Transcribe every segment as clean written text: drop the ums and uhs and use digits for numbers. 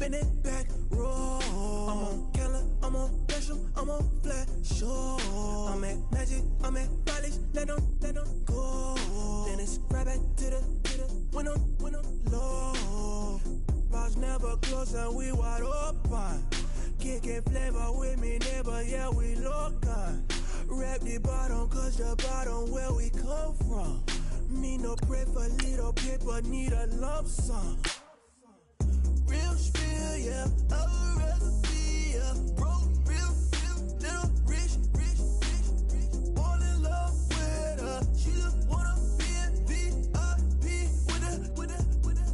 spin it back, roll. I'm on Keller, I'm on Gresham, I'm on Flat Shore. I'm at Magic, I'm at Bally's, let them go. Then it's right back to the when I'm low. Bars never close and we wide open. Kicking flavor with me, neighbor, yeah, we local. Rap the bottom, cause the bottom where we come from. Me no pray for little paper, need a lump sum. Real spill, yeah, I would rather be, yeah. Broke, real, little rich. All in love with her. She just wanna be in VIP with her.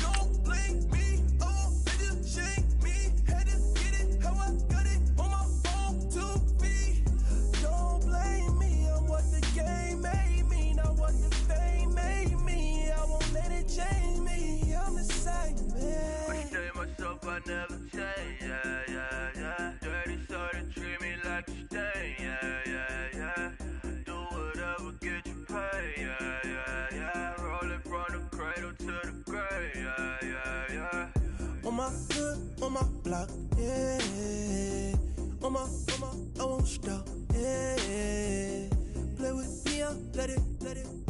Don't blame me, oh, they just shame me. Had to get it, how I got it on my phone to be. Don't blame me, I'm what the game made me, not what the fame made me. I won't let it change me, I'm the same man. I stay myself, I never change, yeah. Dirty so they treat me like a stain, yeah. Do whatever, get you paid, yeah. Rolling from the cradle to the grave, yeah. On my hood, on my block, yeah. On my, I won't stop, yeah. Play with me, let it,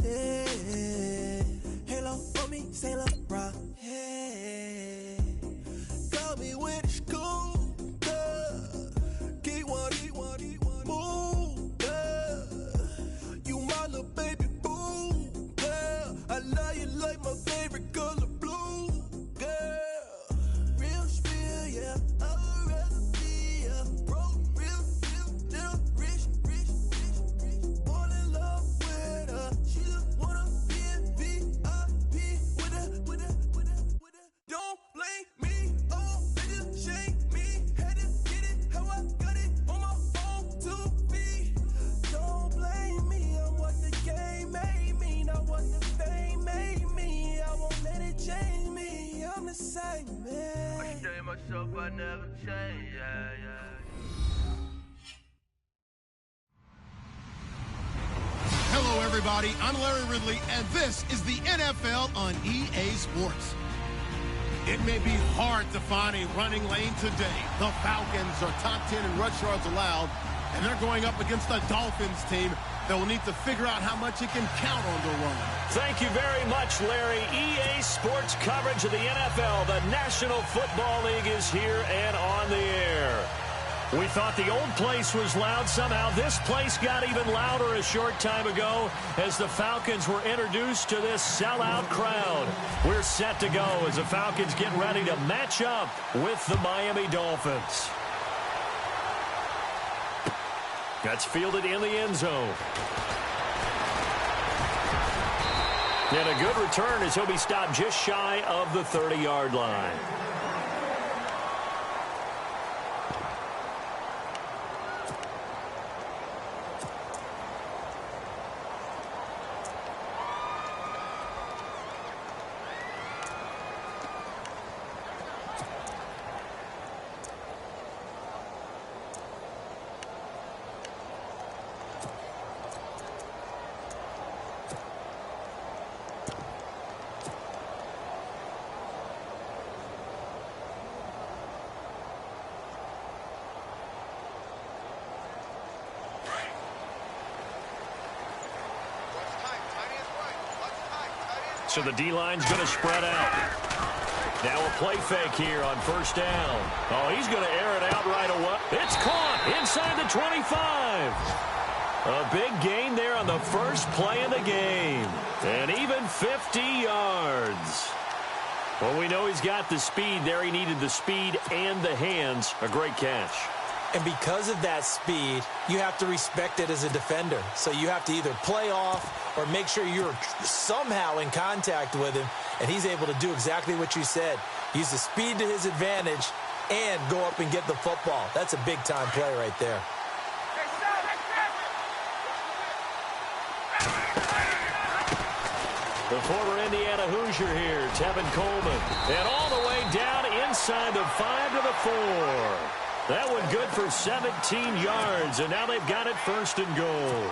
yeah. Halo on me, Saint Laurent, yeah. Got me with the school, yeah. Keep one, move, yeah. You my little baby boo, yeah. I love you like my favorite color blue, yeah. Real spill, yeah. I would rather be, yeah. Broke, real, little rich. All in love with her. She just wanna be in VIP with her. Don't blame me, oh, they just shame me. Had to get it, how I got it on my phone to be. Don't blame me, I'm what the game made me, not what the fame made me. I won't let it change me, I'm the same man. I stay myself, I never change, yeah. Hello, everybody. I'm Larry Ridley, and this is the NFL on EA Sports. It may be hard to find a running lane today. The Falcons are top 10 in rush yards allowed, and they're going up against the Dolphins team that will need to figure out how much it can count on the run. Thank you very much, Larry. EA Sports coverage of the NFL. The National Football League is here and on the air. We thought the old place was loud. Somehow this place got even louder a short time ago as the Falcons were introduced to this sellout crowd. We're set to go as the Falcons get ready to match up with the Miami Dolphins. That's fielded in the end zone. And a good return as he'll be stopped just shy of the 30-yard line. So the D-line's going to spread out. Now a play fake here on first down. Oh, he's going to air it out right away. It's caught inside the 25. A big gain there on the first play of the game. And even 50 yards. Well, we know he's got the speed there. He needed the speed and the hands. A great catch. And because of that speed, you have to respect it as a defender. So you have to either play off or make sure you're somehow in contact with him. And he's able to do exactly what you said. Use the speed to his advantage and go up and get the football. That's a big-time play right there. The former Indiana Hoosier here, Tevin Coleman. And all the way down inside the 5 to the 4. That one good for 17 yards, and now they've got it first and goal.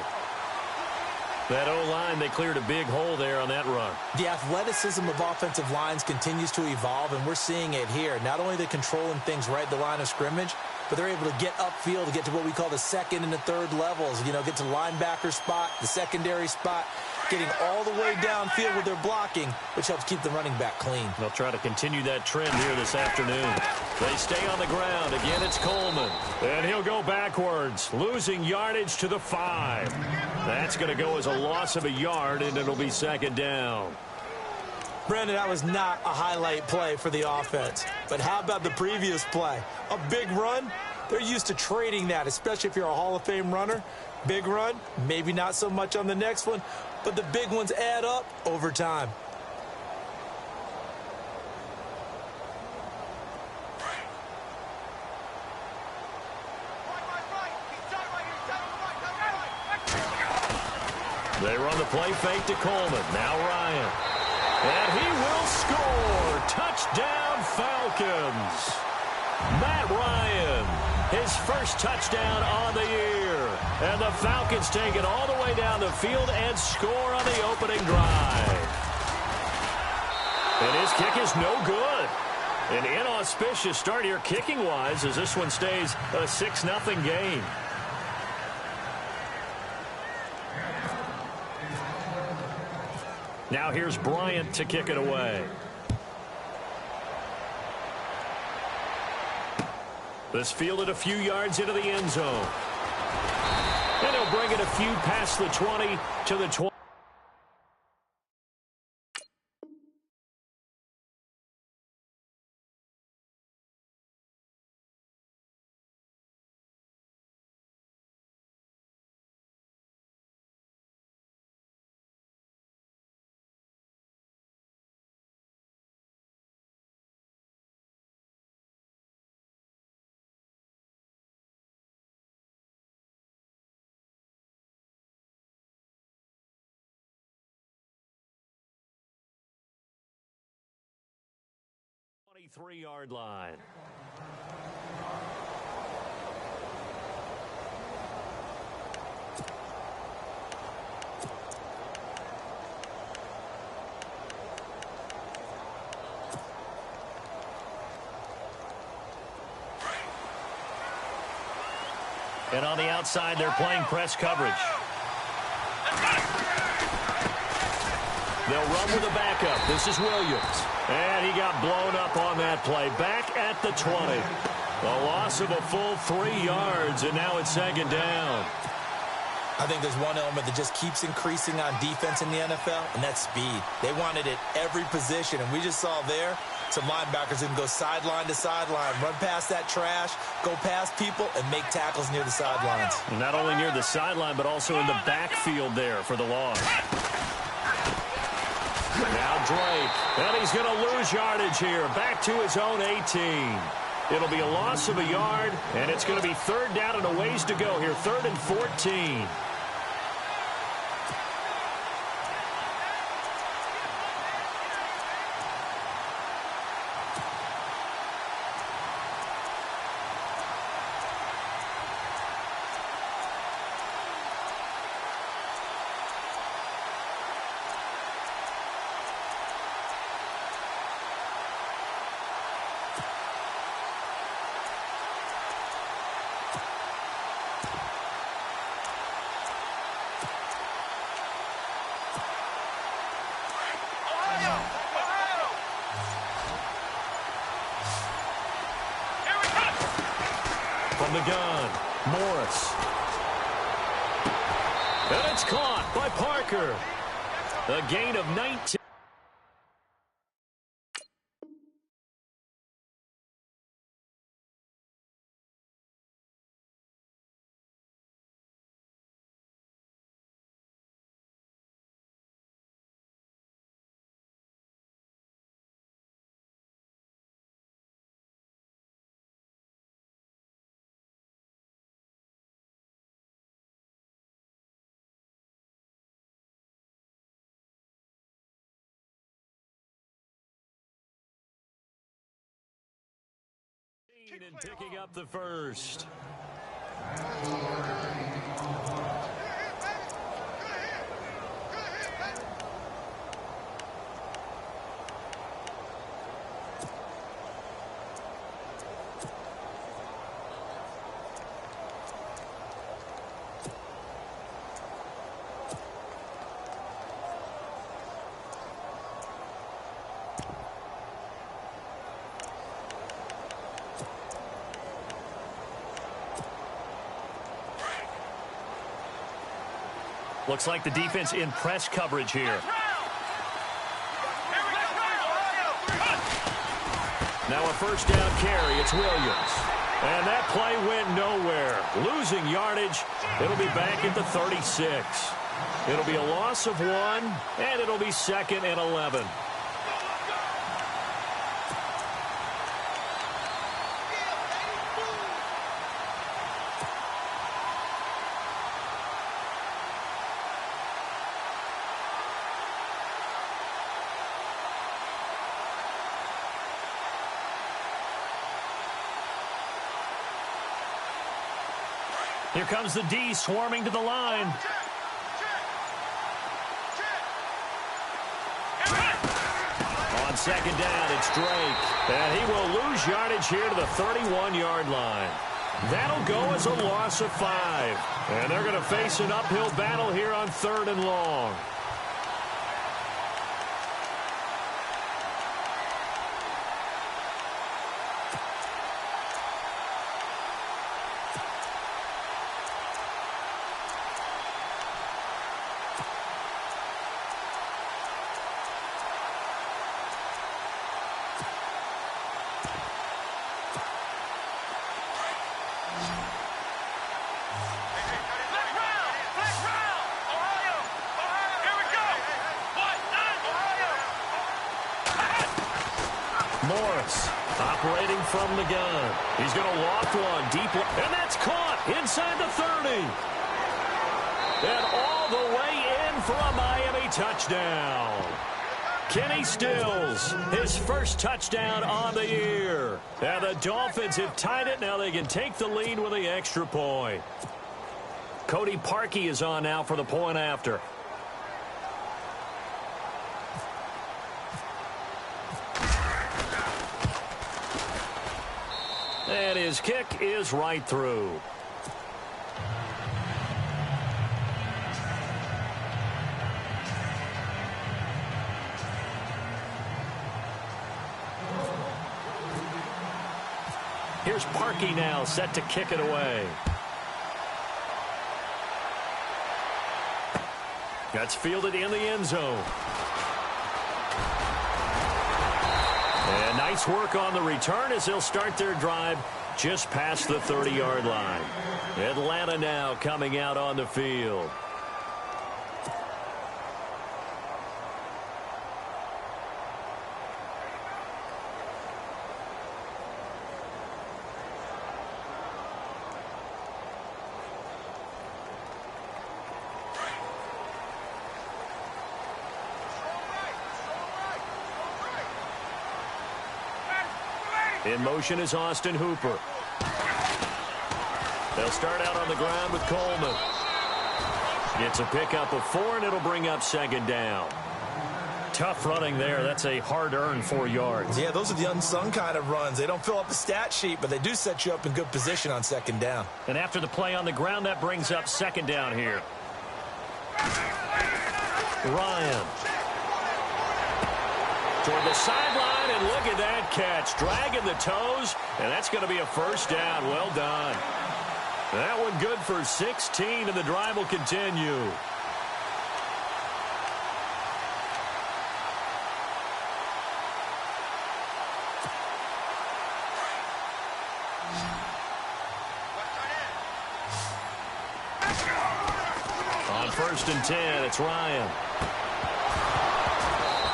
That O-line, they cleared a big hole there on that run. The athleticism of offensive lines continues to evolve, and we're seeing it here. Not only are they controlling things right at the line of scrimmage, but they're able to get upfield to get to what we call the second and the third levels. You know, get to linebacker spot, the secondary spot, getting all the way downfield with their blocking, which helps keep the running back clean. They'll try to continue that trend here this afternoon. They stay on the ground. Again, it's Coleman. And he'll go backwards, losing yardage to the 5. That's going to go as a loss of a yard, and it'll be second down. Brandon, that was not a highlight play for the offense. But how about the previous play? A big run? They're used to trading that, especially if you're a Hall of Fame runner. Big run, maybe not so much on the next one, but the big ones add up over time. They run the play fake to Coleman. Now Ryan. And he will score. Touchdown, Falcons. Matt Ryan, his first touchdown on the year. And the Falcons take it all the way down the field and score on the opening drive. And his kick is no good. An inauspicious start here kicking-wise as this one stays a 6-0 game. Now here's Bryant to kick it away. This fielded a few yards into the end zone. And he'll bring it a few past the 20 to the 20. Three-yard line. And on the outside, they're playing press coverage. They'll run with a backup. This is Williams. And he got blown up on that play. Back at the 20. A loss of a full 3 yards, and now it's second down. I think there's one element that just keeps increasing on defense in the NFL, and that's speed. They want it at every position, and we just saw there some linebackers who can go sideline to sideline, run past that trash, go past people, and make tackles near the sidelines. And not only near the sideline, but also in the backfield there for the loss. Now Drake, and he's going to lose yardage here, back to his own 18. It'll be a loss of a yard, and it's going to be third down and a ways to go here, 3rd and 14. From the gun, Morris. And it's caught by Parker. A gain of 19. And picking up the first. Looks like the defense in press coverage here. Now a first down carry. It's Williams. And that play went nowhere. Losing yardage. It'll be back at the 36. It'll be a loss of 1, and it'll be 2nd and 11. Here comes the D swarming to the line. On second down, it's Drake. And he will lose yardage here to the 31-yard line. That'll go as a loss of 5. And they're going to face an uphill battle here on 3rd and long. Morris operating from the gun. He's going to loft one deep, and that's caught inside the 30. And all the way in for a Miami touchdown. Kenny Stills, his first touchdown on the year. And the Dolphins have tied it. Now they can take the lead with the extra point. Cody Parkey is on now for the point after. And his kick is right through. Here's Parkey now, set to kick it away. That's fielded in the end zone. And nice work on the return as they'll start their drive just past the 30-yard line. Atlanta now coming out on the field. In motion is Austin Hooper. They'll start out on the ground with Coleman. Gets a pickup of 4, and it'll bring up second down. Tough running there. That's a hard-earned 4 yards. Yeah, those are the unsung kind of runs. They don't fill up the stat sheet, but they do set you up in good position on second down. And after the play on the ground, that brings up second down here. Ryan. Toward the sideline, and look at that catch. Dragging the toes, and that's going to be a first down. Well done. That one good for 16, and the drive will continue. On 1st and 10, it's Ryan.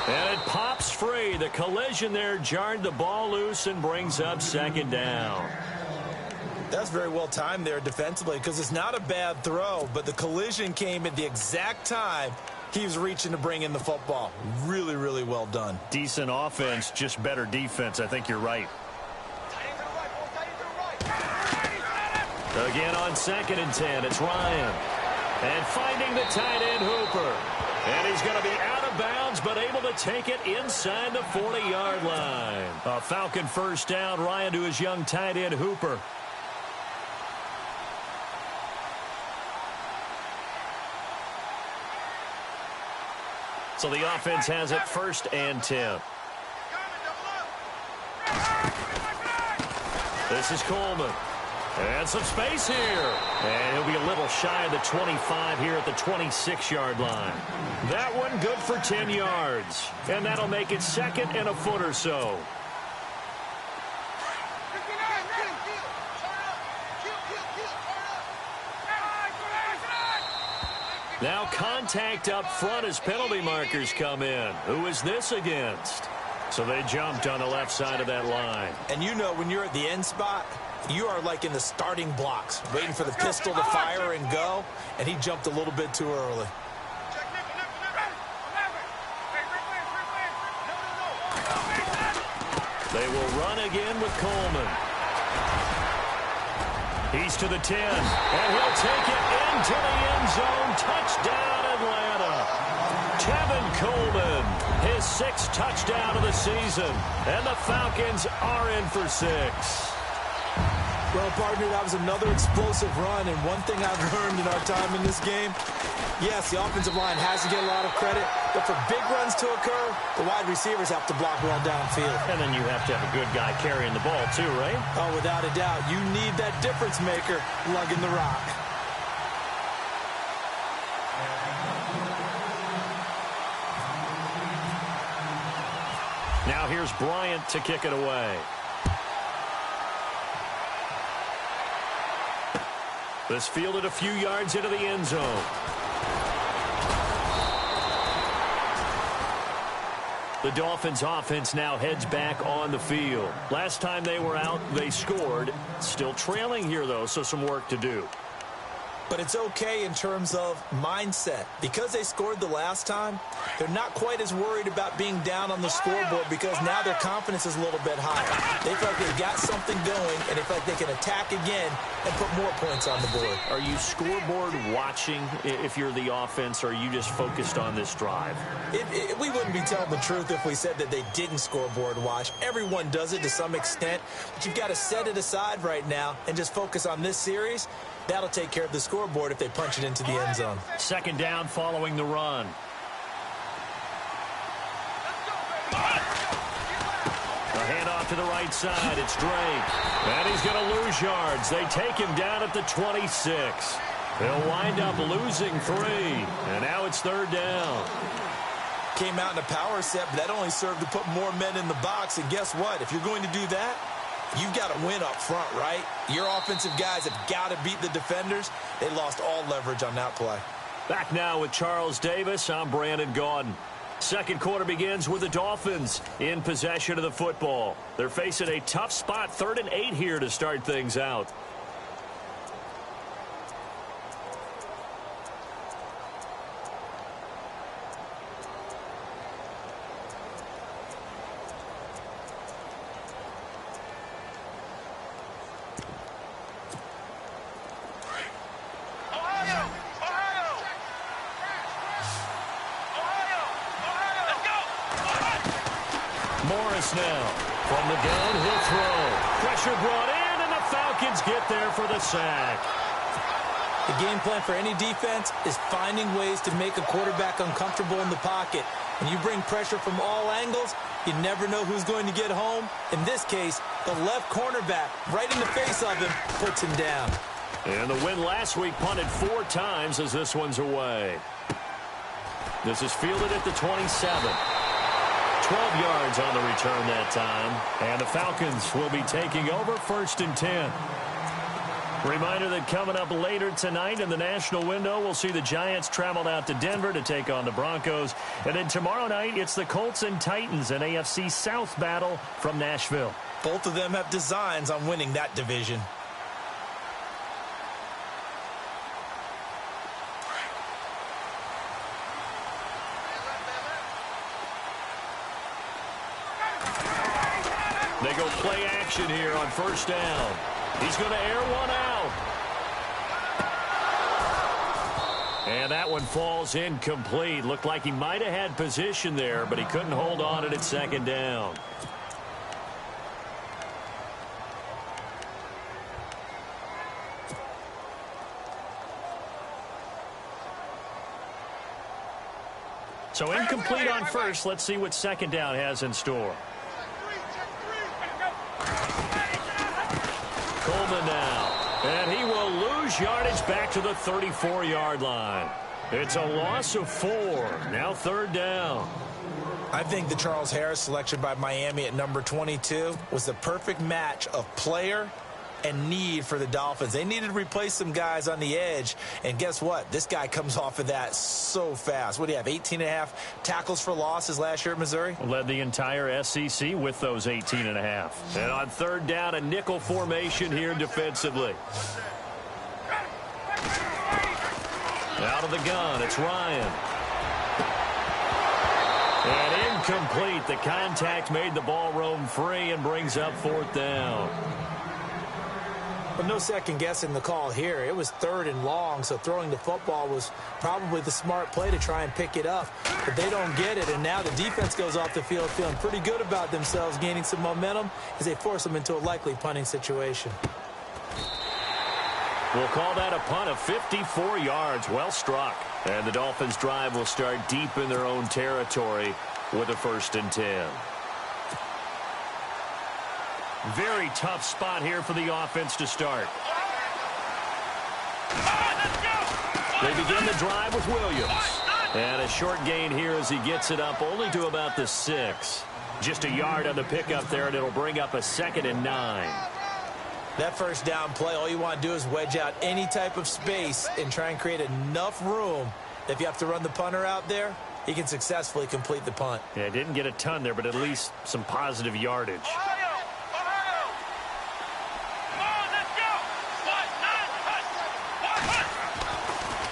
And it pops free. The collision there jarred the ball loose and brings up second down. That's very well timed there defensively because it's not a bad throw, but the collision came at the exact time he was reaching to bring in the football. Really, really well done. Decent offense, just better defense. I think you're right. Again on 2nd and 10, it's Ryan. And finding the tight end, Hooper. And he's going to be out of bounds, but able to take it inside the 40-yard line. A Falcon first down. Ryan to his young tight end, Hooper. So the offense has it 1st and 10. This is Coleman. And some space here. And he'll be a little shy of the 25 here at the 26-yard line. That one good for 10 yards. And that'll make it second and a foot or so. Now contact up front as penalty markers come in. Who is this against? So they jumped on the left side of that line. And you know when you're at the end spot, you are like in the starting blocks, waiting for the pistol to fire and go, and he jumped a little bit too early. They will run again with Coleman. He's to the 10, and he'll take it into the end zone. Touchdown, Atlanta. Tevin Coleman, his 6th touchdown of the season, and the Falcons are in for 6. Well, partner, that was another explosive run, and one thing I've learned in our time in this game, yes, the offensive line has to get a lot of credit, but for big runs to occur, the wide receivers have to block well downfield. And then you have to have a good guy carrying the ball too, right? Oh, without a doubt. You need that difference maker lugging the rock. Now here's Bryant to kick it away. This fielded a few yards into the end zone. The Dolphins offense now heads back on the field. Last time they were out, they scored. Still trailing here, though, so some work to do. But it's okay in terms of mindset. Because they scored the last time, they're not quite as worried about being down on the scoreboard because now their confidence is a little bit higher. They feel like they've got something going, and they feel like they can attack again and put more points on the board. Are you scoreboard watching if you're the offense, or are you just focused on this drive? We wouldn't be telling the truth if we said that they didn't scoreboard watch. Everyone does it to some extent, but you've got to set it aside right now and just focus on this series. That'll take care of the scoreboard if they punch it into the end zone. Second down following the run. A handoff to the right side. It's Drake. And he's going to lose yards. They take him down at the 26. He'll wind up losing 3. And now it's third down. Came out in a power set, but that only served to put more men in the box. And guess what? If you're going to do that, you've got to win up front, right? Your offensive guys have got to beat the defenders. They lost all leverage on that play. Back now with Charles Davis. I'm Brandon Gaudin. Second quarter begins with the Dolphins in possession of the football. They're facing a tough spot, 3rd and 8 here to start things out. Now from the downhill throw. Pressure brought in, and the Falcons get there for the sack. The game plan for any defense is finding ways to make a quarterback uncomfortable in the pocket. When you bring pressure from all angles, you never know who's going to get home. In this case, the left cornerback, right in the face of him, puts him down. And the win last week punted 4 times as this one's away. This is fielded at the 27. 12 yards on the return that time. And the Falcons will be taking over 1st and 10. Reminder that coming up later tonight in the national window, we'll see the Giants travel out to Denver to take on the Broncos. And then tomorrow night, it's the Colts and Titans, an AFC South battle from Nashville. Both of them have designs on winning that division. They go play action here on 1st down. He's going to air one out. And that one falls incomplete. Looked like he might have had position there, but he couldn't hold on at 2nd down. So incomplete on 1st. Let's see what 2nd down has in store. Coleman now. And he will lose yardage back to the 34-yard line. It's a loss of 4. Now 3rd down. I think the Charles Harris selection by Miami at number 22 was the perfect match of player and need for the Dolphins. They needed to replace some guys on the edge, and guess what? This guy comes off of that so fast. What do you have, 18.5 tackles for losses last year at Missouri? Led the entire SEC with those 18.5. And on 3rd down, a nickel formation here defensively. Out of the gun, it's Ryan. And incomplete. The contact made the ball roam free and brings up 4th down. But no second guessing the call here. It was 3rd and long, so throwing the football was probably the smart play to try and pick it up. But they don't get it, and now the defense goes off the field feeling pretty good about themselves, gaining some momentum as they force them into a likely punting situation. We'll call that a punt of 54 yards. Well struck. And the Dolphins' drive will start deep in their own territory with a 1st and 10. Very tough spot here for the offense to start. They begin the drive with Williams. And a short gain here as he gets it up only to about the 6. Just a yard on the pickup there, and it'll bring up a 2nd and 9. That 1st down play, all you want to do is wedge out any type of space and try and create enough room. If you have to run the punter out there, he can successfully complete the punt. Yeah, didn't get a ton there, but at least some positive yardage.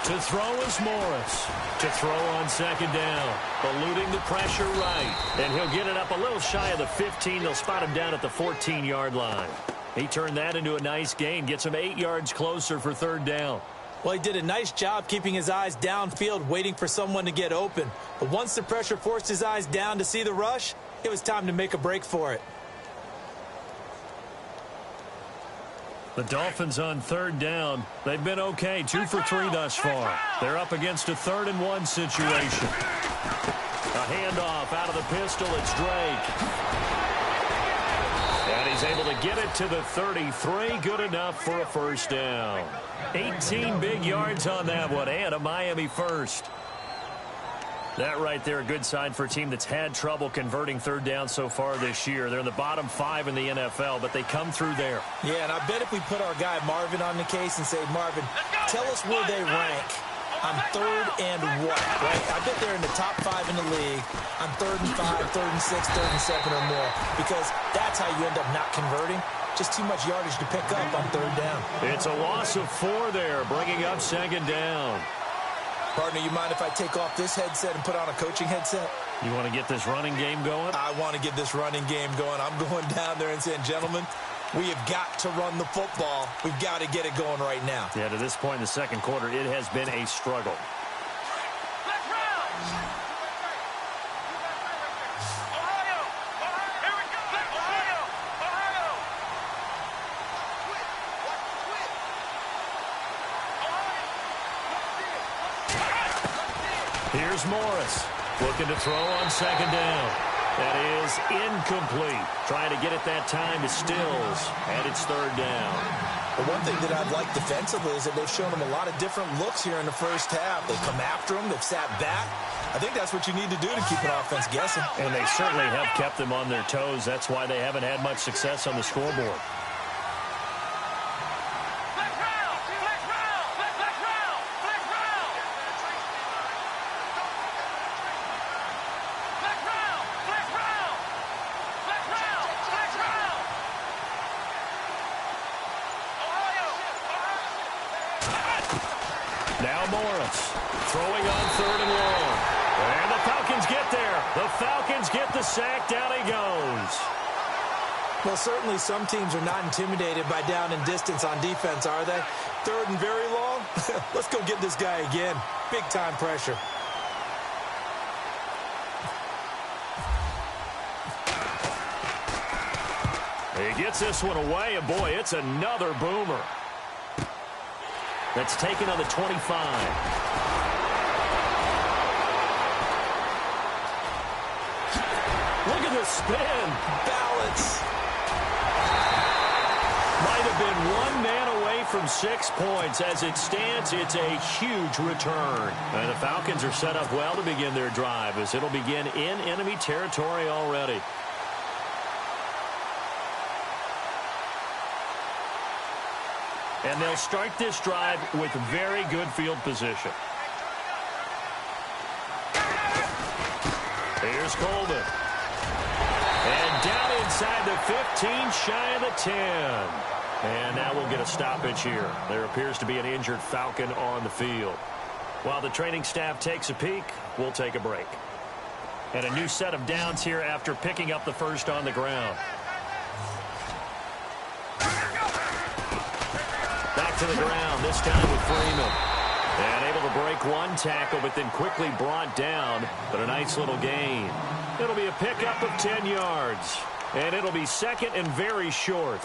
To throw is Morris. To throw on 2nd down. Eluding the pressure right. And he'll get it up a little shy of the 15. They'll spot him down at the 14-yard line. He turned that into a nice gain. Gets him 8 yards closer for 3rd down. Well, he did a nice job keeping his eyes downfield, waiting for someone to get open. But once the pressure forced his eyes down to see the rush, it was time to make a break for it. The Dolphins on 3rd down. They've been okay, 2 for 3 thus far. They're up against a 3rd and 1 situation. A handoff out of the pistol. It's Drake. And he's able to get it to the 33. Good enough for a 1st down. 18 big yards on that one, and a Miami 1st. That right there, a good sign for a team that's had trouble converting 3rd down so far this year. They're in the bottom 5 in the NFL, but they come through there. Yeah, and I bet if we put our guy Marvin on the case and say, Marvin, tell us where they rank on 3rd and what, right? I bet they're in the top 5 in the league on 3rd and 5, 3rd and 6, 3rd and 7 or more, because that's how you end up not converting. Just too much yardage to pick up on 3rd down. It's a loss of 4 there, bringing up 2nd down. Partner, you mind if I take off this headset and put on a coaching headset? You want to get this running game going? I want to get this running game going. I'm going down there and saying, gentlemen, we have got to run the football. We've got to get it going right now. Yeah, to this point in the 2nd quarter, it has been a struggle. Here's Morris looking to throw on 2nd down. That is incomplete. Trying to get it that time to Stills, and it's 3rd down. But one thing that I've liked defensively is that they've shown him a lot of different looks here in the 1st half. They've come after him. They've sat back. I think that's what you need to do to keep an offense guessing. And they certainly have kept them on their toes. That's why they haven't had much success on the scoreboard. Now Morris throwing on 3rd and long. And the Falcons get there. The Falcons get the sack. Down he goes. Well, certainly some teams are not intimidated by down and distance on defense, are they? 3rd and very long? Let's go get this guy again. Big-time pressure. He gets this one away, and boy, it's another boomer. That's taken on the 25. Look at the spin. Balance. Might have been one man away from 6 points. As it stands, it's a huge return. And the Falcons are set up well to begin their drive as it'll begin in enemy territory already. And they'll start this drive with very good field position. Here's Coleman. And down inside the 15, shy of the 10. And now we'll get a stoppage here. There appears to be an injured Falcon on the field. While the training staff takes a peek, we'll take a break. And a new set of downs here after picking up the first on the ground. Back to the ground, this time with Freeman. And able to break one tackle, but then quickly brought down. But a nice little gain. It'll be a pickup of 10 yards. And it'll be second and very short.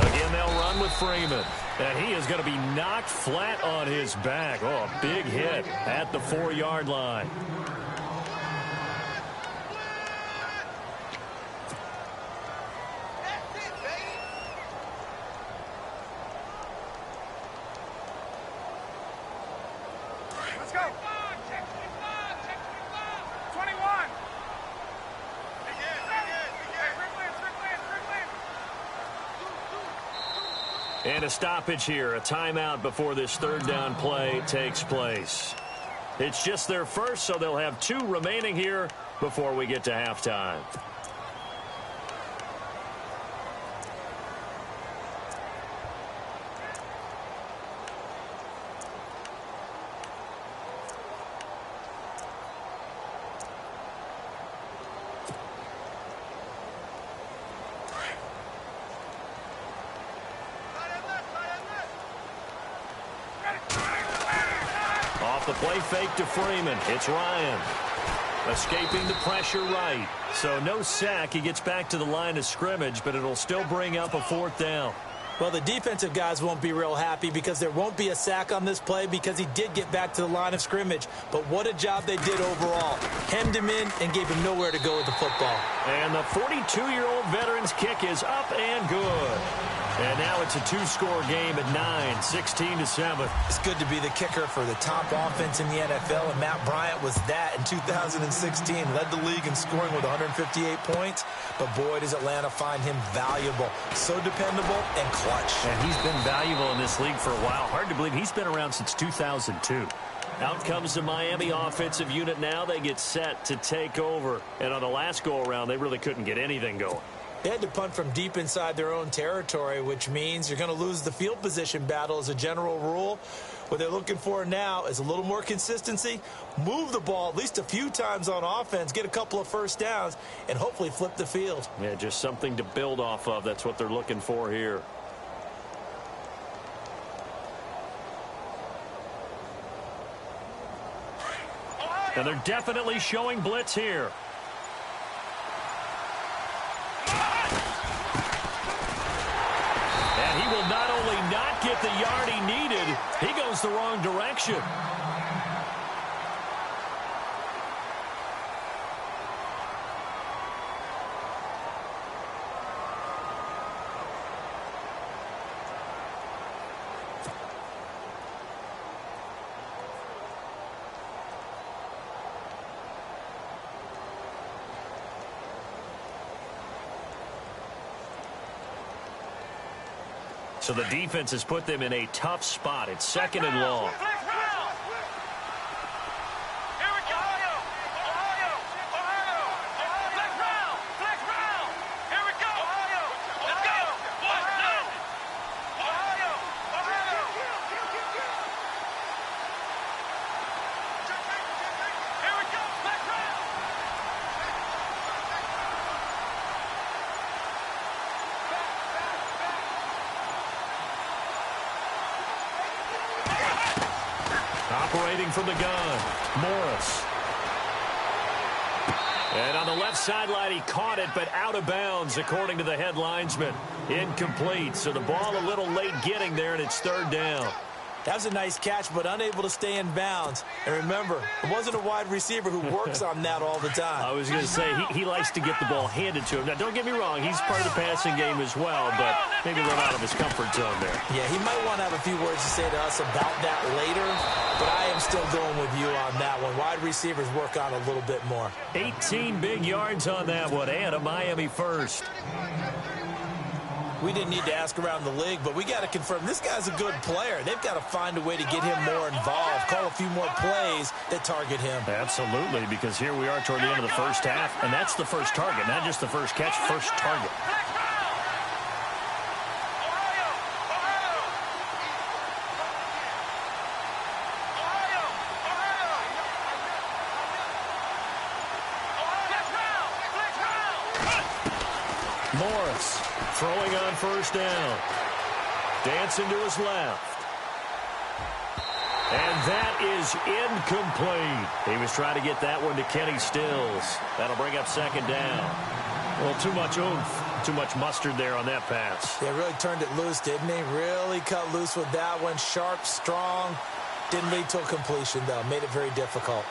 Again, they'll run with Freeman. And he is going to be knocked flat on his back. Oh, a big hit at the 4-yard line. And a stoppage here, a timeout before this third down play takes place. It's just their first, so they'll have 2 remaining here before we get to halftime. The play fake to Freeman. It's Ryan. Escaping the pressure right. So no sack. He gets back to the line of scrimmage, but it'll still bring up a 4th down. Well, the defensive guys won't be real happy because there won't be a sack on this play because he did get back to the line of scrimmage. But what a job they did overall. Hemmed him in and gave him nowhere to go with the football. And the 42-year-old veteran's kick is up and good. And now it's a 2-score game at 9, 16-7. It's good to be the kicker for the top offense in the NFL, and Matt Bryant was that in 2016. Led the league in scoring with 158 points, but boy, does Atlanta find him valuable. So dependable and clutch. And he's been valuable in this league for a while. Hard to believe he's been around since 2002. Out comes the Miami offensive unit now. They get set to take over. And on the last go-around, they really couldn't get anything going. They had to punt from deep inside their own territory, which means you're going to lose the field position battle as a general rule. What they're looking for now is a little more consistency, move the ball at least a few times on offense, get a couple of first downs, and hopefully flip the field. Yeah, just something to build off of. That's what they're looking for here. And they're definitely showing blitz here. And he will not only not get the yard he needed, he goes the wrong direction. So the defense has put them in a tough spot. It's 2nd and long. Operating from the gun, Morris. And on the left sideline, he caught it, but out of bounds, according to the head linesman. Incomplete, so the ball a little late getting there, and it's 3rd down. That was a nice catch, but unable to stay in bounds. And remember, it wasn't a wide receiver who works on that all the time. I was going to say, he likes to get the ball handed to him. Now, don't get me wrong, he's part of the passing game as well, but maybe a little out of his comfort zone there. Yeah, he might want to have a few words to say to us about that later, but I am still going with you on that one. Wide receivers work on a little bit more. 18 big yards on that one, and a Miami first. We didn't need to ask around the league, but we got to confirm this guy's a good player. They've got to find a way to get him more involved, call a few more plays that target him. Absolutely, because here we are toward the end of the first half, and that's the first target, not just the first catch, first target. Morris throwing on first down. Dancing to his left. And that is incomplete. He was trying to get that one to Kenny Stills. That'll bring up second down. Well, too much oomph, too much mustard there on that pass. Yeah, really turned it loose, didn't he? Really cut loose with that one. Sharp, strong. Didn't lead to a completion, though. Made it very difficult.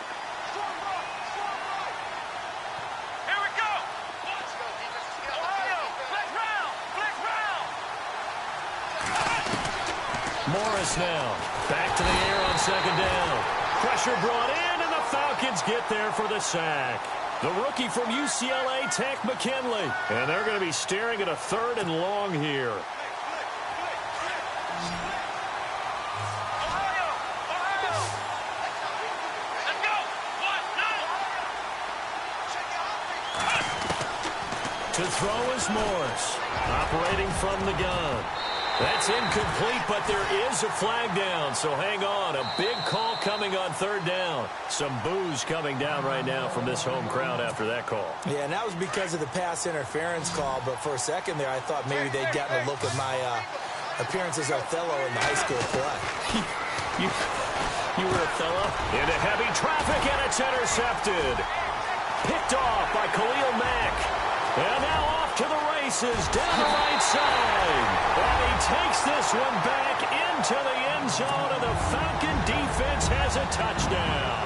Morris now back to the air on second down. Pressure brought in, and the Falcons get there for the sack. The rookie from UCLA, Tank McKinley. And they're going to be staring at a 3rd and long here. To throw is Morris, operating from the gun. That's incomplete, but there is a flag down, so hang on. A big call coming on 3rd down. Some boos coming down right now from this home crowd after that call. Yeah, and that was because of the pass interference call, but for a second there, I thought maybe they'd gotten a look at my appearance as Othello in the high school play. You were Othello? Into heavy traffic, and it's intercepted. Picked off by Khalil Mack. And now off to the races down the right side. And he takes this one back into the end zone, and the Falcon defense has a touchdown.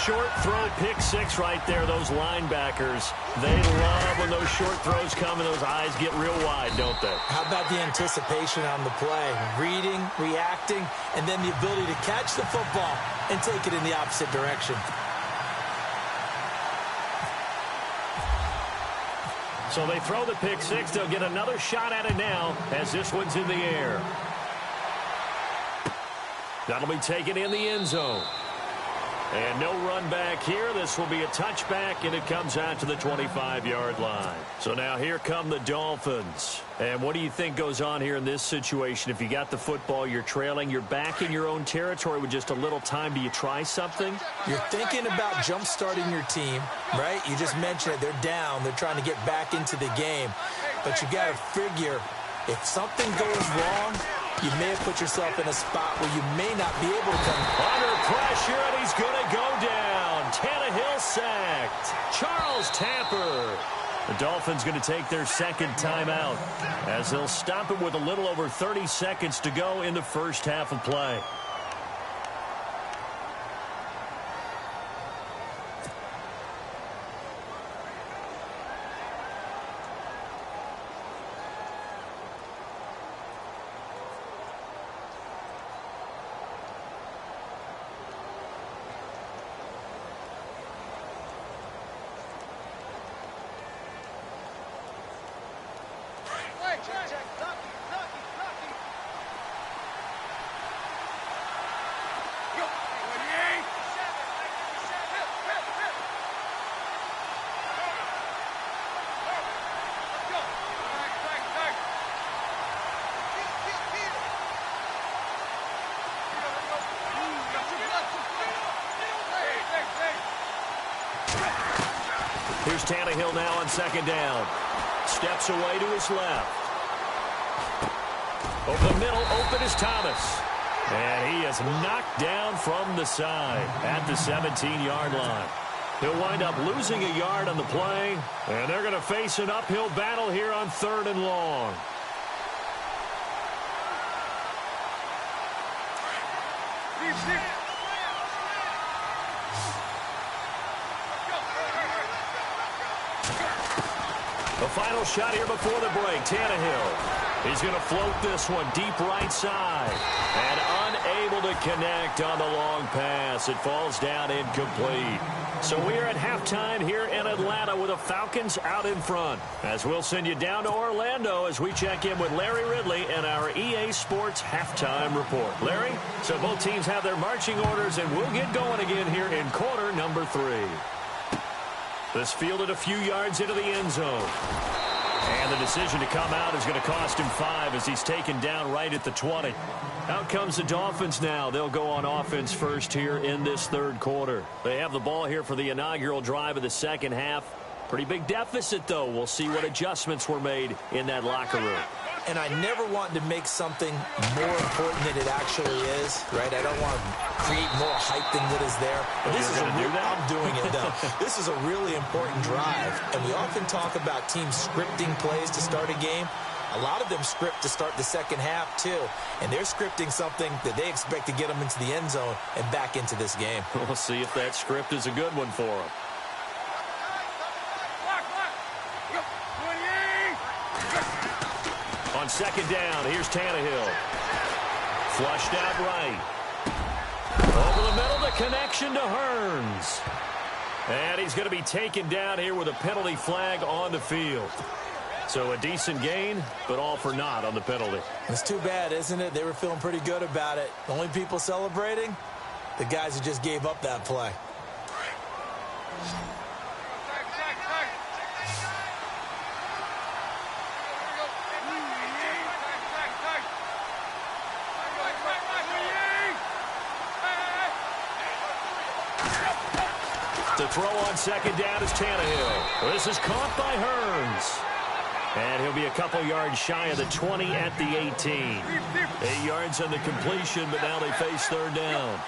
Short throw, pick six right there. Those linebackers, they love when those short throws come and those eyes get real wide, don't they? How about the anticipation on the play? Reading, reacting, and then the ability to catch the football and take it in the opposite direction. So they throw the pick six. They'll get another shot at it now as this one's in the air. That'll be taken in the end zone. And no run back here. This will be a touchback, and it comes out to the 25-yard line. So now here come the Dolphins. And what do you think goes on here in this situation? If you got the football, you're trailing, you're back in your own territory with just a little time. Do you try something? You're thinking about jump-starting your team, right? You just mentioned it. They're down. They're trying to get back into the game. But you got to figure if something goes wrong, you may have put yourself in a spot where you may not be able to come under pressure, and he's going to go down. Tannehill sacked. Charles Tapper. The Dolphins going to take their second timeout as they'll stop it with a little over 30 seconds to go in the first half of play. Here's Tannehill now on second down. Steps away to his left. Over the middle, open is Thomas. And he is knocked down from the side at the 17-yard line. He'll wind up losing a yard on the play, and they're going to face an uphill battle here on 3rd and long. The final shot here before the break. Tannehill. He's going to float this one deep right side. And unable to connect on the long pass. It falls down incomplete. So we are at halftime here in Atlanta with the Falcons out in front. As we'll send you down to Orlando as we check in with Larry Ridley and our EA Sports halftime report. Larry, so both teams have their marching orders, and we'll get going again here in quarter number 3. This fielded a few yards into the end zone. And the decision to come out is going to cost him 5 as he's taken down right at the 20. Out comes the Dolphins now. They'll go on offense first here in this third quarter. They have the ball here for the inaugural drive of the second half. Pretty big deficit, though. We'll see what adjustments were made in that locker room. And I never want to make something more important than it actually is, right? I don't want to create more hype than what is there. But this is I'm doing it, though. This is a really important drive. And we often talk about teams scripting plays to start a game. A lot of them script to start the second half, too. And they're scripting something that they expect to get them into the end zone and back into this game. We'll see if that script is a good one for them. On second down, here's Tannehill. Flushed out right. Over the middle, the connection to Hearns. And he's going to be taken down here with a penalty flag on the field. So a decent gain, but all for naught on the penalty. It's too bad, isn't it? They were feeling pretty good about it. The only people celebrating, the guys who just gave up that play. To throw on second down is Tannehill. This is caught by Hearns. And he'll be a couple yards shy of the 20 at the 18. 8 yards on the completion, but now they face third down.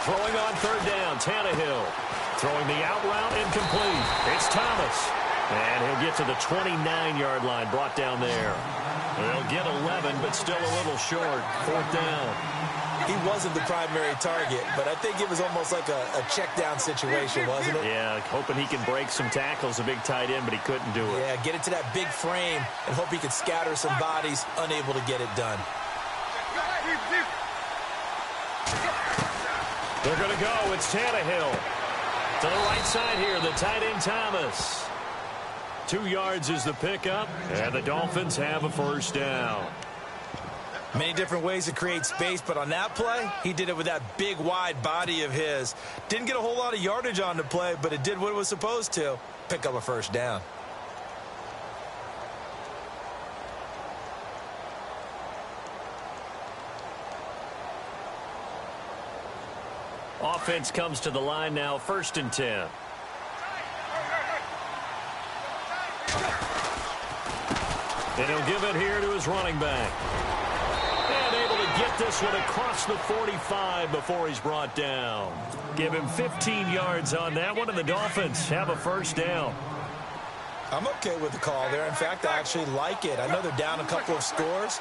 Throwing on third down, Tannehill. Throwing the out route incomplete. It's Thomas. And he'll get to the 29-yard line, brought down there. They'll get 11, but still a little short. Fourth down. He wasn't the primary target, but I think it was almost like a check-down situation, wasn't it? Yeah, hoping he can break some tackles, a big tight end, but he couldn't do it. Yeah, get it to that big frame and hope he could scatter some bodies, unable to get it done. They're going to go. It's Tannehill. To the right side here, the tight end Thomas. 2 yards is the pickup, and the Dolphins have a first down. Many different ways to create space, but on that play, he did it with that big, wide body of his. Didn't get a whole lot of yardage on the play, but it did what it was supposed to. Pick up a first down. Offense comes to the line now, 1st and 10. And he'll give it here to his running back. And able to get this one across the 45 before he's brought down. Give him 15 yards on that one, and the Dolphins have a first down. I'm okay with the call there. In fact, I actually like it. I know they're down a couple of scores,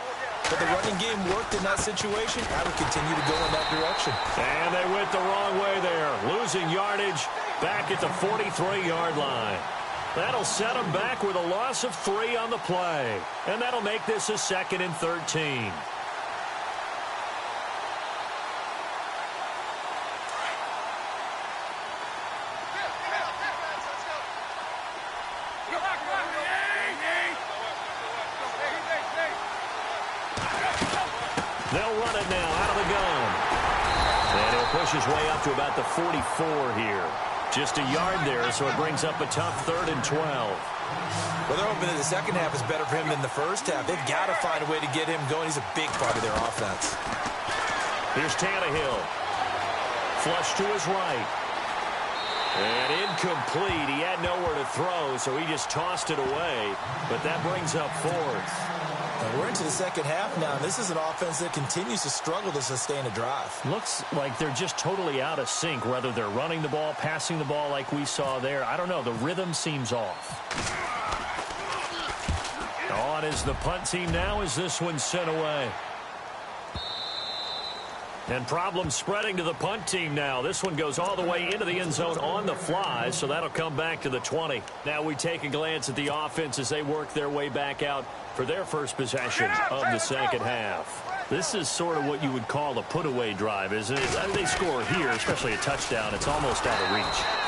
but the running game worked in that situation. I would continue to go in that direction. And they went the wrong way there. Losing yardage back at the 43-yard line. That'll set them back with a loss of 3 on the play. And that'll make this a 2nd and 13. They'll run it now out of the gun. And he'll push his way up to about the 44 here. Just a yard there, so it brings up a tough 3rd and 12. Well, they're hoping that the second half is better for him than the first half. They've got to find a way to get him going. He's a big part of their offense. Here's Tannehill. Flush to his right. And incomplete. He had nowhere to throw, so he just tossed it away. But that brings up 4th. And we're into the second half now. This is an offense that continues to struggle to sustain a drive. Looks like they're just totally out of sync, whether they're running the ball, passing the ball like we saw there. I don't know. The rhythm seems off. On is the punt team now as this one's sent away. And problems spreading to the punt team now. This one goes all the way into the end zone on the fly, so that'll come back to the 20. Now we take a glance at the offense as they work their way back out for their first possession of the second half. This is sort of what you would call a put-away drive, isn't it? They score here, especially a touchdown. It's almost out of reach.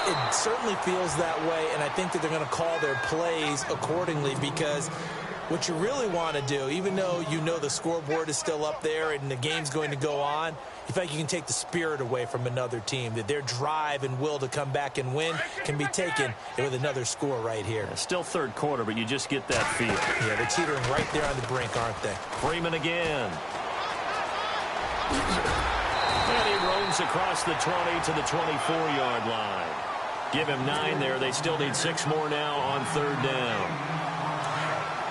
It certainly feels that way, and I think that they're going to call their plays accordingly because what you really want to do, even though you know the scoreboard is still up there and the game's going to go on, you feel like you can take the spirit away from another team, that their drive and will to come back and win can be taken with another score right here. Still third quarter, but you just get that feel. Yeah, they're teetering right there on the brink, aren't they? Freeman again. And he roams across the 20 to the 24-yard line. Give him 9 there. They still need 6 more now on third down.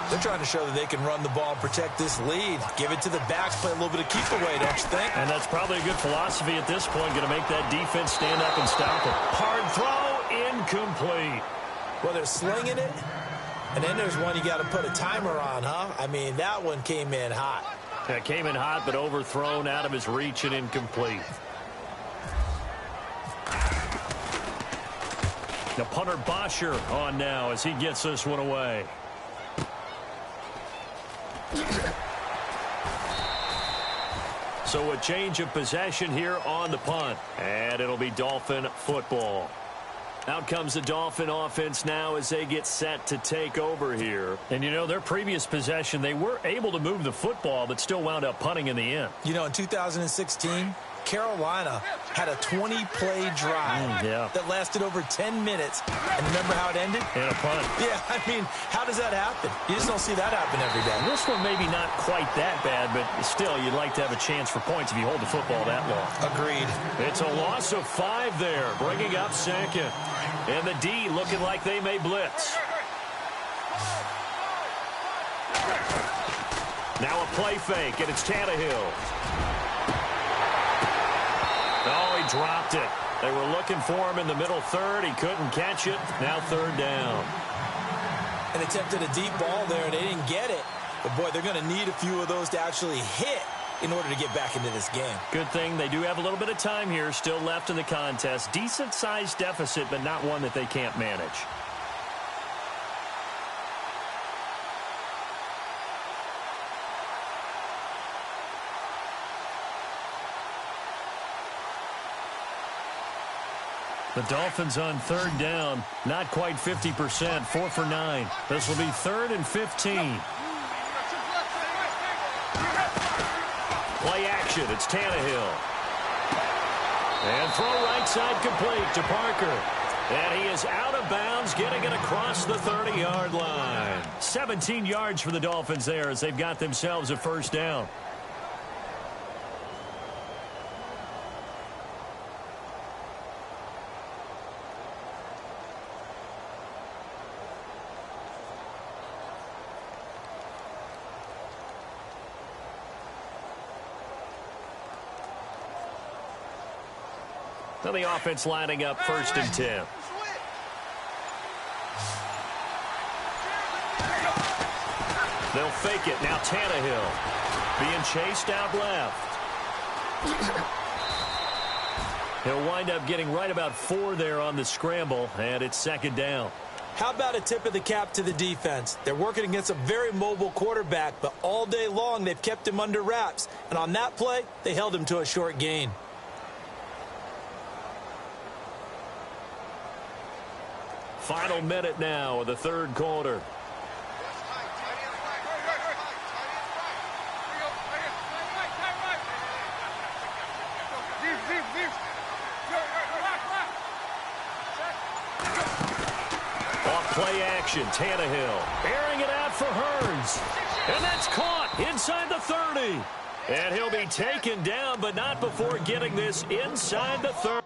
They're trying to show that they can run the ball and protect this lead. Give it to the backs, play a little bit of keep away, don't you think? And that's probably a good philosophy at this point, going to make that defense stand up and stop it. Hard throw, incomplete. Well, they're slinging it, and then there's one you got to put a timer on, huh? I mean, that one came in hot. It came in hot, but overthrown out of his reach and incomplete. The punter Bosher on now as he gets this one away. So a change of possession here on the punt. And it'll be Dolphin football. Out comes the Dolphin offense now as they get set to take over here. And, you know, their previous possession, they were able to move the football, but still wound up punting in the end. You know, in 2016, Carolina had a 20-play drive that lasted over 10 minutes. And remember how it ended? In a punt. Yeah, I mean, how does that happen? You just don't see that happen every day. This one maybe not quite that bad, but still, you'd like to have a chance for points if you hold the football that long. Agreed. It's a loss of 5 there, bringing up second. And the D looking like they may blitz. Now a play fake, and it's Tannehill. Oh, he dropped it. They were looking for him in the middle third. He couldn't catch it. Now third down. And attempted a deep ball there, and they didn't get it. But, boy, they're going to need a few of those to actually hit in order to get back into this game. Good thing they do have a little bit of time here still left in the contest. Decent-sized deficit, but not one that they can't manage. The Dolphins on third down, not quite 50%, 4 for 9. This will be 3rd and 15. Play action, it's Tannehill. And throw right side complete to Parker. And he is out of bounds, getting it across the 30-yard line. 17 yards for the Dolphins there as they've got themselves a first down. Now the offense lining up 1st and 10. They'll fake it. Now Tannehill being chased out left. He'll wind up getting right about 4 there on the scramble, and it's 2nd down. How about a tip of the cap to the defense? They're working against a very mobile quarterback, but all day long they've kept him under wraps. And on that play, they held him to a short gain. Final minute now of the third quarter. Off play action, Tannehill airing it out for Hearns. And that's caught inside the 30. And he'll be taken down, but not before getting this inside the 30.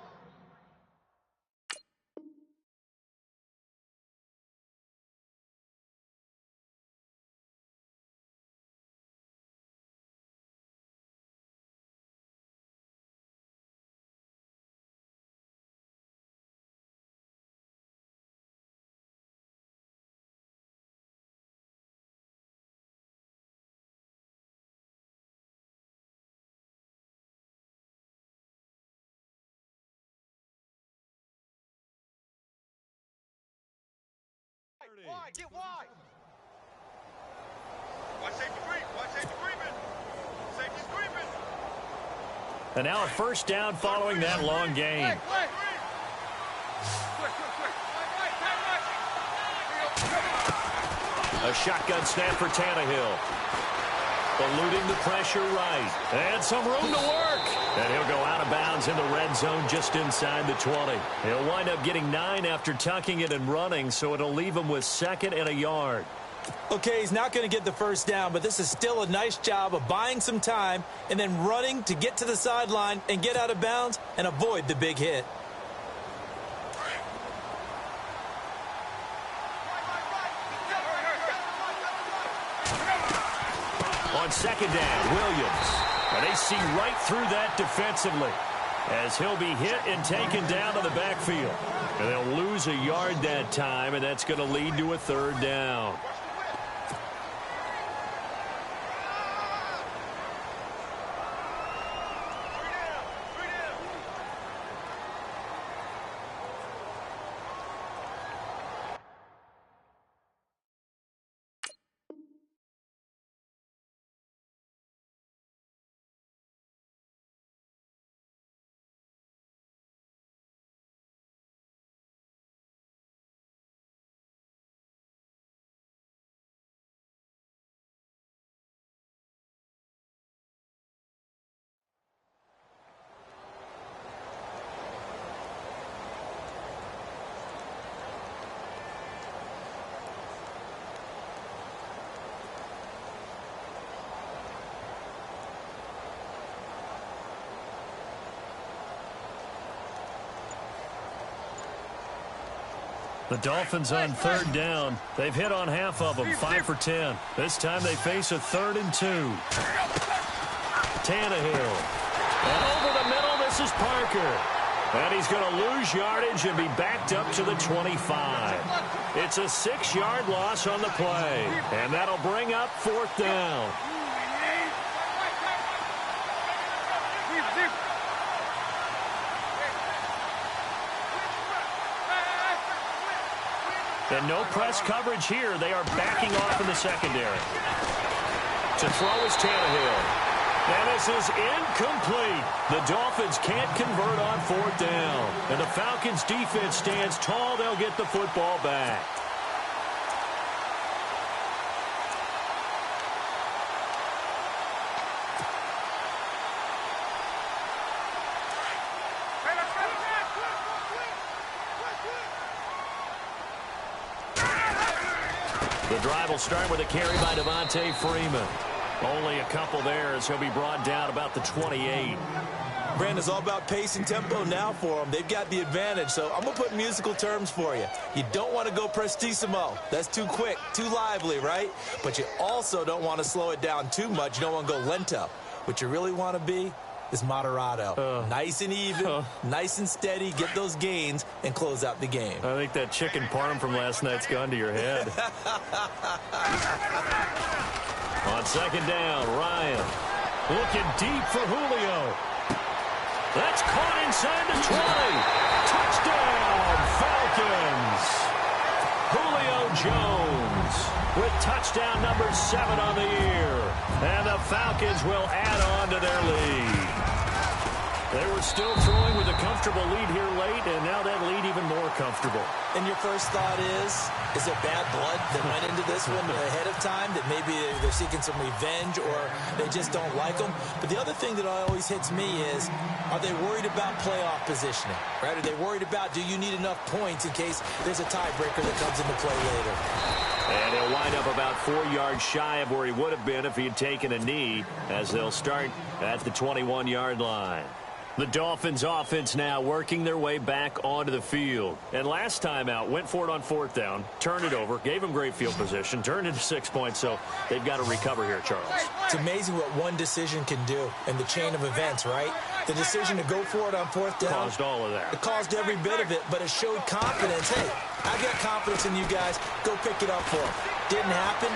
Get wide. Watch safety creep. Watch safety creeping. Safety's creeping. And now a first down following that long gain. A shotgun snap for Tannehill. Eluding the pressure right. And some room to work. And he'll go out of bounds in the red zone just inside the 20. He'll wind up getting 9 after tucking it and running, so it'll leave him with 2nd and a yard. Okay, he's not going to get the first down, but this is still a nice job of buying some time and then running to get to the sideline and get out of bounds and avoid the big hit. On 2nd down, Williams. And they see right through that defensively as he'll be hit and taken down to the backfield. And they'll lose a yard that time, and that's going to lead to a 3rd down. The Dolphins on 3rd down. They've hit on half of them, 5 for 10. This time they face a 3rd and 2. Tannehill. And over the middle, this is Parker. And he's going to lose yardage and be backed up to the 25. It's a 6-yard loss on the play. And that'll bring up 4th down. And no press coverage here. They are backing off in the secondary. To throw is Tannehill. And this is incomplete. The Dolphins can't convert on 4th down. And the Falcons' defense stands tall. They'll get the football back. The drive will start with a carry by Devontae Freeman. Only a couple there as he'll be brought down about the 28. Brandon, it's all about pace and tempo now for them. They've got the advantage, so I'm going to put musical terms for you. You don't want to go prestissimo. That's too quick, too lively, right? But you also don't want to slow it down too much. You don't want to go lento. What you really want to be is moderato. Nice and even, nice and steady, get those gains, and close out the game. I think that chicken parm from last night's gone to your head. On 2nd down, Ryan looking deep for Julio. That's caught inside the 20. Touchdown, Falcons. Julio Jones with touchdown number 7 on the year. And the Falcons will add on to their lead. They were still throwing with a comfortable lead here late, and now that lead even more comfortable. And your first thought is there bad blood that went into this one ahead of time, that maybe they're seeking some revenge or they just don't like them? But the other thing that always hits me is, are they worried about playoff positioning? Right? Are they worried about, do you need enough points in case there's a tiebreaker that comes into play later? And he'll wind up about 4 yards shy of where he would have been if he had taken a knee, as they'll start at the 21-yard line. The Dolphins offense now working their way back onto the field. And last time out, went for it on 4th down, turned it over, gave them great field position, turned into 6 points, so they've got to recover here, Charles. It's amazing what one decision can do in the chain of events, right? The decision to go for it on 4th down caused all of that. It caused every bit of it, but it showed confidence. Hey, I I got confidence in you guys. Go pick it up for them. Didn't happen.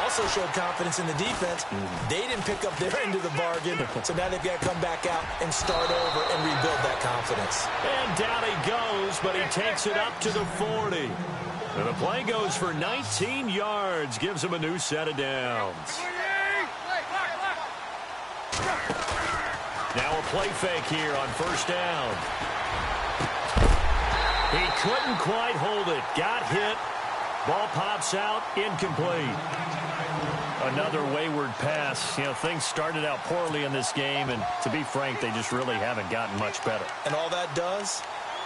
Also showed confidence in the defense. They didn't pick up their end of the bargain, so now they've got to come back out and start over and rebuild that confidence. And down he goes, but he takes it up to the 40. And the play goes for 19 yards, gives him a new set of downs. Now a play fake here on first down. He couldn't quite hold it. Got hit. Ball pops out, incomplete. Another wayward pass. You know, things started out poorly in this game, and to be frank, they just really haven't gotten much better. And all that does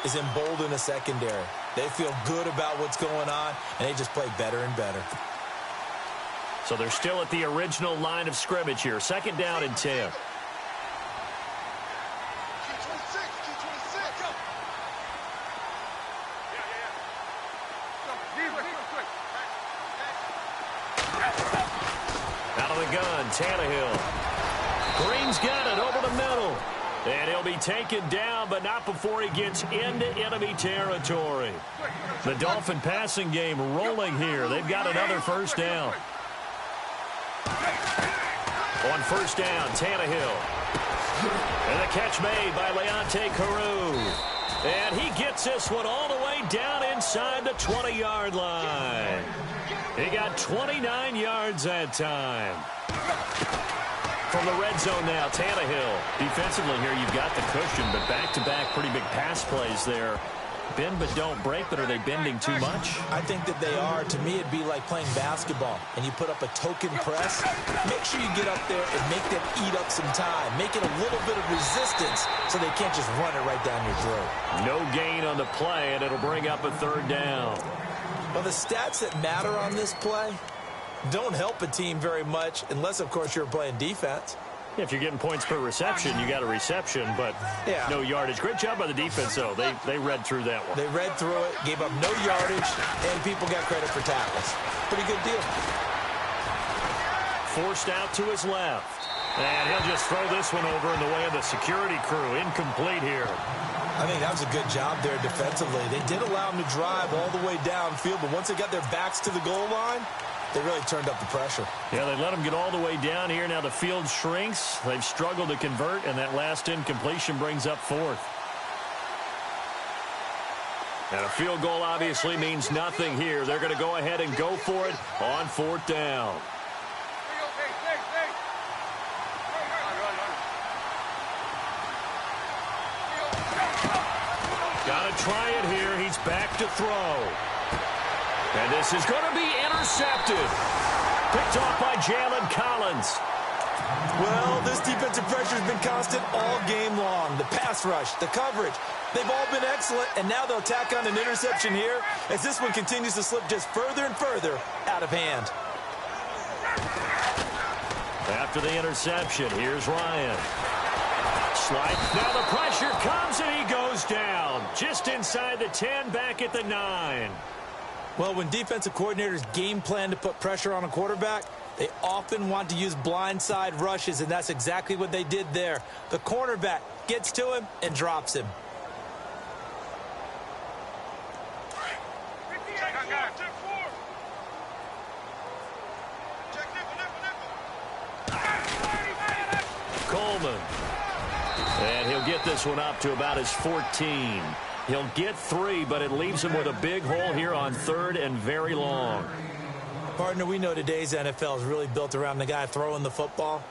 is embolden a secondary. They feel good about what's going on, and they just play better and better. So they're still at the original line of scrimmage here. Second down and 10. Out of the gun, Tannehill. Green's got it over the middle. And he'll be taken down, but not before he gets into enemy territory. The Dolphin passing game rolling here. They've got another first down. On first down, Tannehill. And the catch made by Leonte Carew. And he gets this one all the way down inside the 20-yard line. He got 29 yards that time. From the red zone now, Tannehill. Defensively here, you've got the cushion, but back-to-back pretty big pass plays there. Bend but don't break, but are they bending too much? I think that they are. To me, it'd be like playing basketball, and you put up a token press. Make sure you get up there and make them eat up some time. Make it a little bit of resistance so they can't just run it right down your throat. No gain on the play, and it'll bring up a third down. Well, the stats that matter on this play don't help a team very much unless, of course, you're playing defense. If you're getting points per reception, you got a reception, but no yardage. Great job by the defense, though. They read through that one. They read through it, gave up no yardage, and people got credit for tackles. Pretty good deal. Forced out to his left. And he'll just throw this one over in the way of the security crew. Incomplete here. I think that was a good job there defensively. They did allow him to drive all the way downfield, but once they got their backs to the goal line, they really turned up the pressure. Yeah, they let them get all the way down here. Now the field shrinks. They've struggled to convert, and that last incompletion brings up fourth. And a field goal obviously means nothing here. They're going to go ahead and go for it on fourth down. Got to try it here. He's back to throw. And this is going to be intercepted. Picked off by Jalen Collins. Well, this defensive pressure has been constant all game long. The pass rush, the coverage, they've all been excellent, and now they'll tack on an interception here as this one continues to slip just further and further out of hand. After the interception, here's Ryan. Slide. Now the pressure comes, and he goes down. Just inside the 10, back at the 9. Well, when defensive coordinators game plan to put pressure on a quarterback, they often want to use blindside rushes, and that's exactly what they did there. The cornerback gets to him and drops him. Coleman. And he'll get this one up to about his 14. He'll get 3, but it leaves him with a big hole here on third and very long. Partner, we know today's NFL is really built around the guy throwing the football.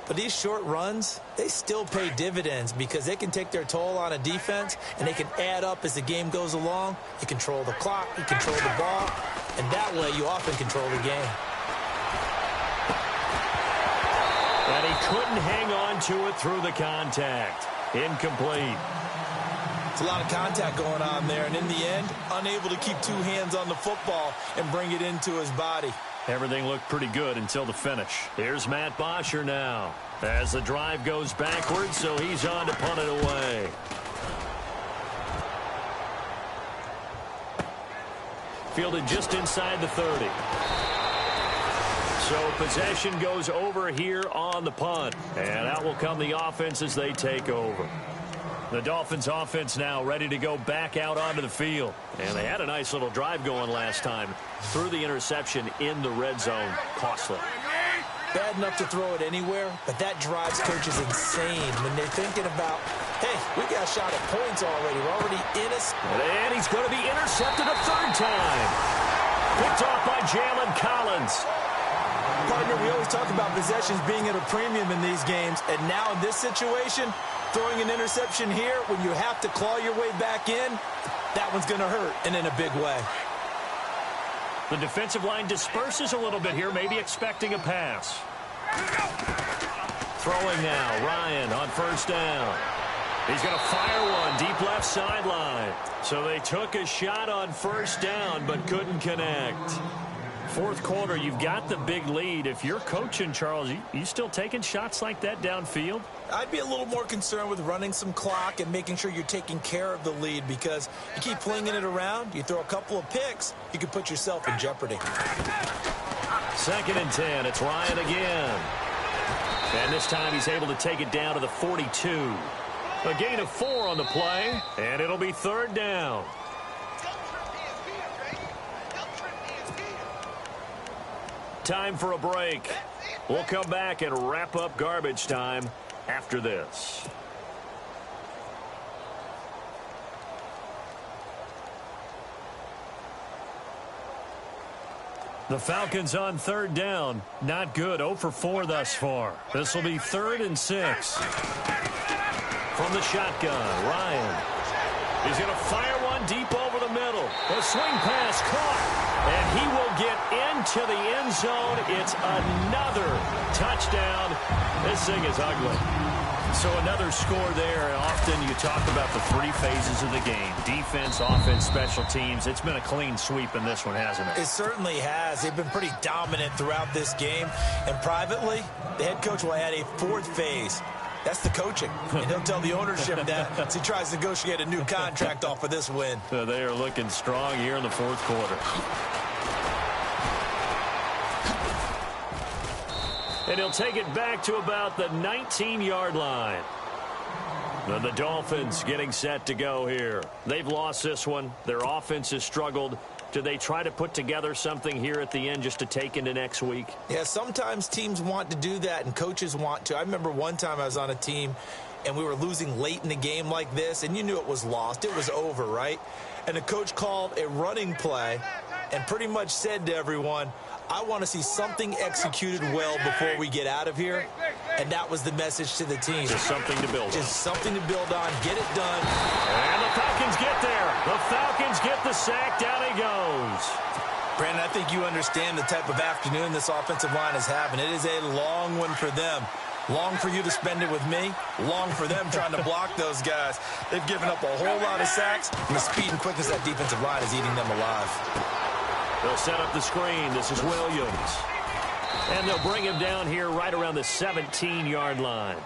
But these short runs, they still pay dividends because they can take their toll on a defense, and they can add up as the game goes along. You control the clock, you control the ball, and that way you often control the game. And he couldn't hang on to it through the contact. Incomplete. It's a lot of contact going on there, and in the end, unable to keep two hands on the football and bring it into his body. Everything looked pretty good until the finish. Here's Matt Bosher now as the drive goes backwards, so he's on to punt it away. Fielded just inside the 30. So possession goes over here on the punt, and out will come the offense as they take over. The Dolphins offense now ready to go back out onto the field. And they had a nice little drive going last time. Threw the interception in the red zone. Costly. Bad enough to throw it anywhere, but that drives coaches insane when they're thinking about, hey, we got a shot at points already. We're already in a... And he's going to be intercepted a third time. Picked off by Jalen Collins. Partner, we always talk about possessions being at a premium in these games, and now in this situation, throwing an interception here when you have to claw your way back in, that one's going to hurt, and in a big way. The defensive line disperses a little bit here, maybe expecting a pass. Throwing now, Ryan on first down. He's going to fire one deep left sideline. So they took a shot on first down, but couldn't connect. Fourth quarter, you've got the big lead. If you're coaching, Charles, you still taking shots like that downfield? I'd be a little more concerned with running some clock and making sure you're taking care of the lead, because you keep flinging it around, you throw a couple of picks, you can put yourself in jeopardy. 2nd and 10. It's Ryan again. And this time he's able to take it down to the 42. A gain of 4 on the play, and it'll be 3rd down. Time for a break. We'll come back and wrap up garbage time after this. The Falcons on 3rd down. Not good. 0 for 4 thus far. This will be 3rd and 6. From the shotgun, Ryan. He's going to fire one deep over the middle. A swing pass caught. And he will get into the end zone. It's another touchdown. This thing is ugly. So another score there. Often you talk about the 3 phases of the game. Defense, offense, special teams. It's been a clean sweep in this one, hasn't it? It certainly has. They've been pretty dominant throughout this game. And privately, the head coach will add a 4th phase. That's the coaching. And he'll tell the ownership that as he tries to negotiate a new contract off of this win. So they are looking strong here in the 4th quarter. And he'll take it back to about the 19-yard line. And the Dolphins getting set to go here. They've lost this one. Their offense has struggled. Do they try to put together something here at the end just to take into next week? Yeah, sometimes teams want to do that and coaches want to. I remember one time I was on a team and we were losing late in the game like this, and you knew it was lost. It was over, right? And the coach called a running play and pretty much said to everyone, I want to see something executed well before we get out of here. And that was the message to the team. Just something to build on. Just something to build on. Get it done. And the Falcons get there. The Falcons get the sack. Down he goes. Brandon, I think you understand the type of afternoon this offensive line is having. It is a long one for them. Long for you to spend it with me. Long for them trying to block those guys. They've given up a whole lot of sacks, and the speed and quickness of that defensive line is eating them alive. They'll set up the screen. This is Williams. And they'll bring him down here right around the 17-yard line.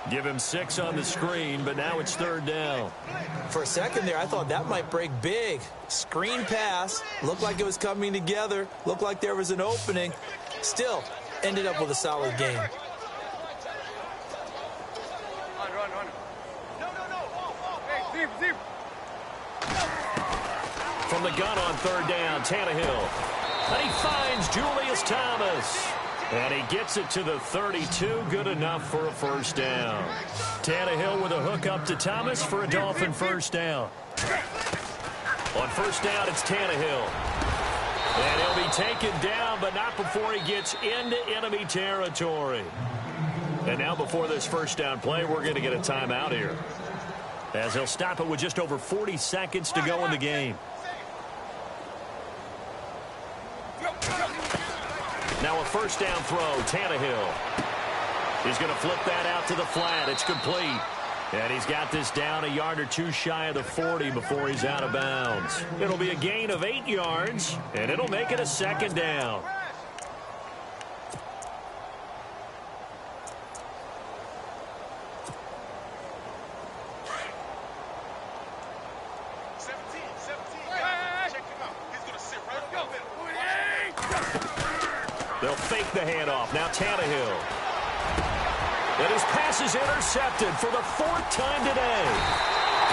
Give him 6 on the screen, but now it's 3rd down. For a second there, I thought that might break big. Screen pass. Looked like it was coming together. Looked like there was an opening. Still, ended up with a solid game. Run. No. Hey, zip. From the gun on 3rd down, Tannehill. And he finds Julius Thomas. And he gets it to the 32. Good enough for a 1st down. Tannehill with a hook up to Thomas for a Dolphin 1st down. On 1st down, it's Tannehill. And he'll be taken down, but not before he gets into enemy territory. And now before this 1st down play, we're going to get a timeout here, as he'll stop it with just over 40 seconds to go in the game. Now a 1st down throw, Tannehill. He's going to flip that out to the flat. It's complete. And he's got this down a yard or 2 shy of the 40 before he's out of bounds. It'll be a gain of 8 yards, and it'll make it a 2nd down. They'll fake the handoff. Now Tannehill. And his pass is intercepted for the 4th time today.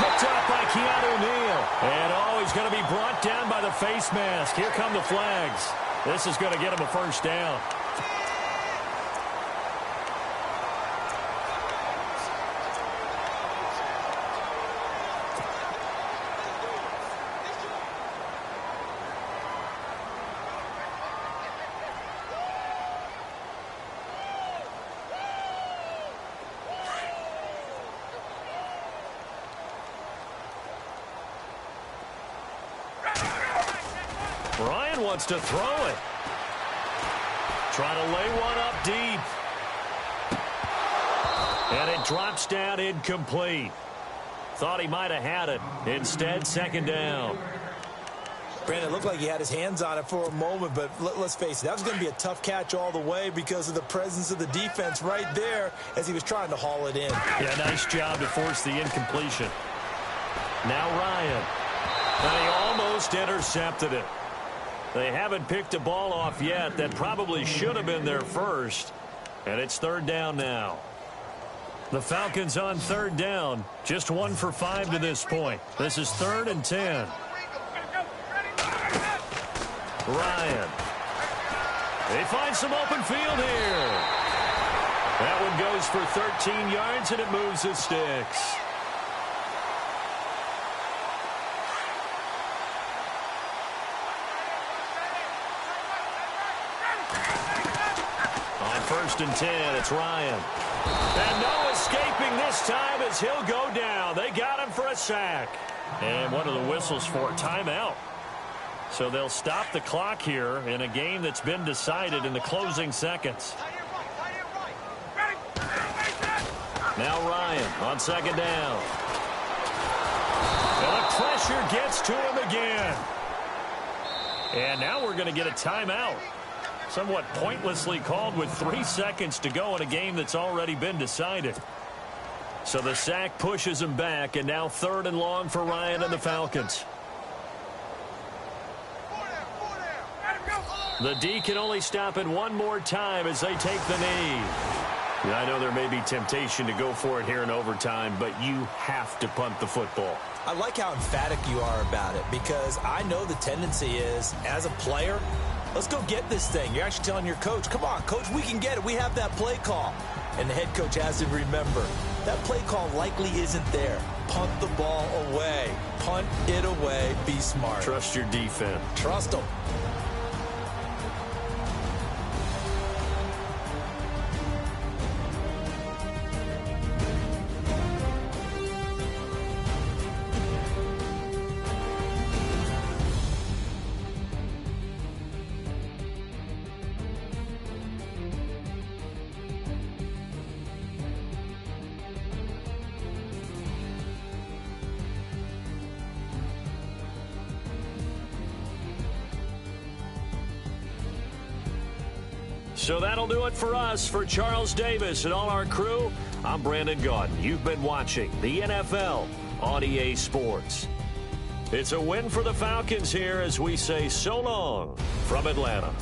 picked up by Keanu Neal. And, he's going to be brought down by the face mask. Here come the flags. This is going to get him a first down. Ryan wants to throw it. Trying to lay one up deep. And it drops down incomplete. Thought he might have had it. Instead, second down. Brandon, it looked like he had his hands on it for a moment, but let's face it, that was going to be a tough catch all the way because of the presence of the defense right there as he was trying to haul it in. Yeah, nice job to force the incompletion. Now Ryan. And he almost intercepted it. They haven't picked a ball off yet. That probably should have been their first. And it's third down now. The Falcons on third down. Just 1 for 5 to this point. This is 3rd and 10. Ryan. They find some open field here. That one goes for 13 yards, and it moves the sticks. On 1st and 10, it's Ryan. And no escaping this time as he'll go down. They got him for a sack. And one of the whistles for a timeout. So they'll stop the clock here in a game that's been decided in the closing seconds. Now Ryan on second down. And the pressure gets to him again. And now we're going to get a timeout. Somewhat pointlessly called with 3 seconds to go in a game that's already been decided. So the sack pushes him back, and now 3rd and long for Ryan and the Falcons. The D can only stop it one more time as they take the knee. I know there may be temptation to go for it here in overtime, but you have to punt the football. I like how emphatic you are about it because I know the tendency is, as a player, let's go get this thing. You're actually telling your coach, come on, coach, we can get it. We have that play call. And the head coach has to remember, that play call likely isn't there. Punt the ball away. Punt it away. Be smart. Trust your defense. Trust them. So that'll do it for us. For Charles Davis and all our crew, I'm Brandon Gaudin. You've been watching the NFL on EA Sports. It's a win for the Falcons here as we say so long from Atlanta.